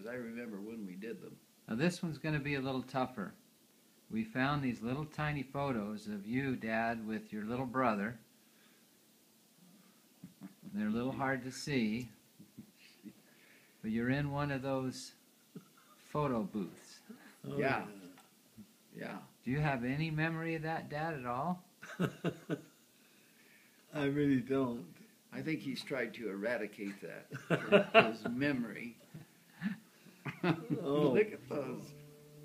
I remember when we did them. Now this one's going to be a little tougher. We found these little tiny photos of you, Dad, with your little brother. They're a little hard to see, but you're in one of those photo booths. Oh, Yeah. Yeah. Do you have any memory of that, Dad, at all? I really don't. I think he's tried to eradicate that from his memory. Oh. Look at those.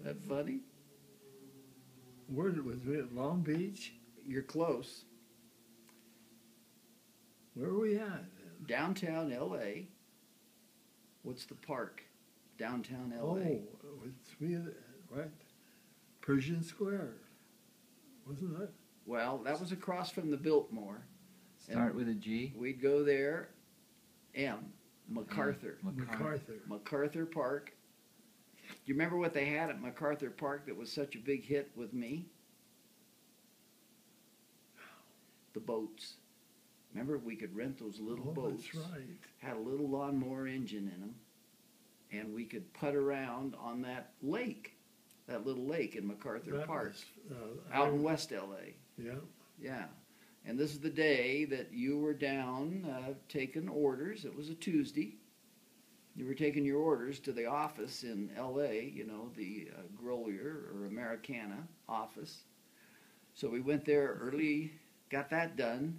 That funny? Where was it? Long Beach? You're close. Where are we at? Downtown L.A. What's the park? Downtown L.A. Oh, right. Persian Square. Wasn't that? Well, that was across from the Biltmore. Start with a G. We'd go there. MacArthur. MacArthur. MacArthur Park. Do you remember what they had at MacArthur Park that was such a big hit with me? The boats. Remember, we could rent those little boats. That's right. Had a little lawnmower engine in them, and we could putt around on that lake, that little lake in MacArthur Park, out in West L.A. Yeah. Yeah. And this is the day that you were down taking orders. It was a Tuesday. You were taking your orders to the office in L.A., you know, the Grolier or Americana office. So we went there early, got that done,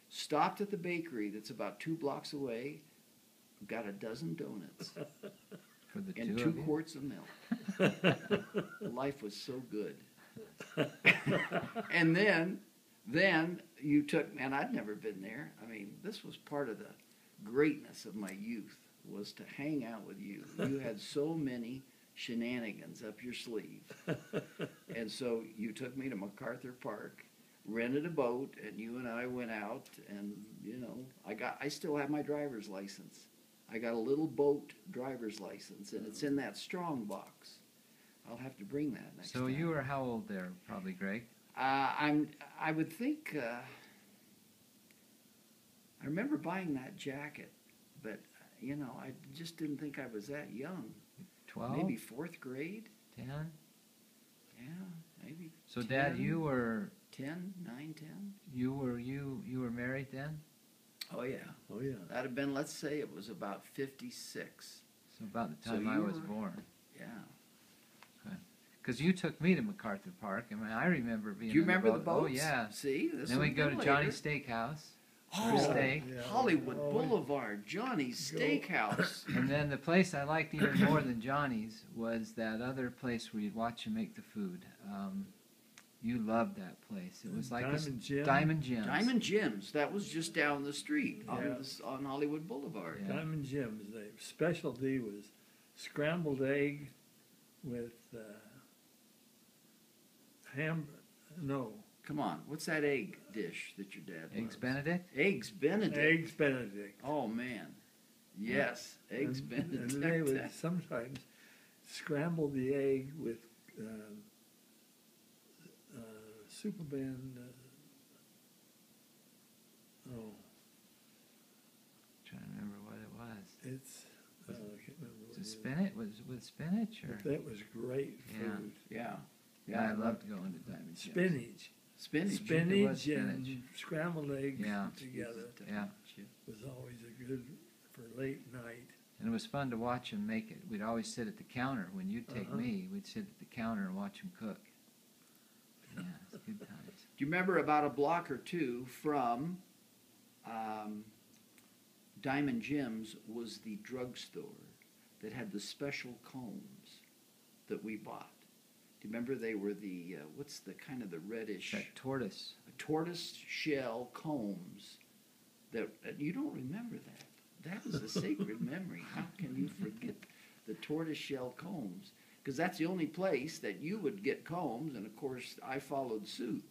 stopped at the bakery that's about 2 blocks away, got a dozen donuts For the and two 2 of you? quarts of milk. Life was so good. And then you took, and I'd never been there. I mean, this was part of the greatness of my youth, was to hang out with you. You had so many shenanigans up your sleeve. And so you took me to MacArthur Park, rented a boat, and you and I went out, and, you know, I still have my driver's license. I got a little boat driver's license, and it's in that strong box. I'll have to bring that next time. So you were how old there, probably, Greg? I would think, I remember buying that jacket, but, you know, I just didn't think I was that young. 12? Maybe 4th grade? 10? Yeah, maybe. So 10, Dad, you were 10, 9, 10? you were married then? Oh, yeah. Oh, yeah. That'd have been, let's say it was about 56. So about the So time I you was were- born. Yeah. Because you took me to MacArthur Park. I mean, I remember being Do you in remember the the boat. boats? Oh, yeah. See? This Then would we go have to been Johnny's later. Steakhouse. Oh, steak. Yeah. Hollywood Oh, Boulevard, Johnny's Go. Steakhouse. And then the place I liked even more than Johnny's was that other place where you'd watch them make the food. You loved that place. It was like Diamond Jim? Diamond Jim's. Diamond Jim's. That was just down the street on, Yeah. on Hollywood Boulevard. Yeah. Diamond Jim's. The specialty was scrambled egg with no, Come on, what's that egg dish that your dad Eggs loves? Benedict? Eggs Benedict. eggs Benedict. Oh, man. Yes, Eggs Benedict. And they would sometimes scramble the egg with Superman. Trying to remember what it was. It's I can't remember what Was it it is. spinach? Was it with spinach or? That was great Yeah. food. Yeah. Yeah, I loved going to Diamond Jim's. Spinach. Spinach. Spinach spinach. and scrambled eggs Yeah. together Yeah. was always a good for late night. And it was fun to watch him make it. We'd always sit at the counter. When you'd take Uh-huh. me, we'd sit at the counter and watch him cook. Yeah, it's good times. Do you remember about a block or two from Diamond Jim's was the drugstore that had the special combs that we bought? Do you remember they were the, what's the kind of the reddish, That tortoise. tortoise shell combs that, you don't remember that. That is a sacred memory. How can you forget the tortoise shell combs? Because that's the only place that you would get combs, and of course I followed suit.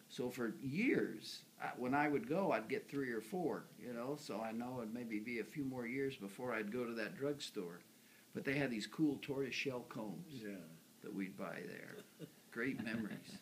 So for years, when I would go, I'd get 3 or 4, you know, so I know it'd maybe be a few more years before I'd go to that drugstore. But they had these cool tortoise shell combs Yeah. that we'd buy there. Great memories.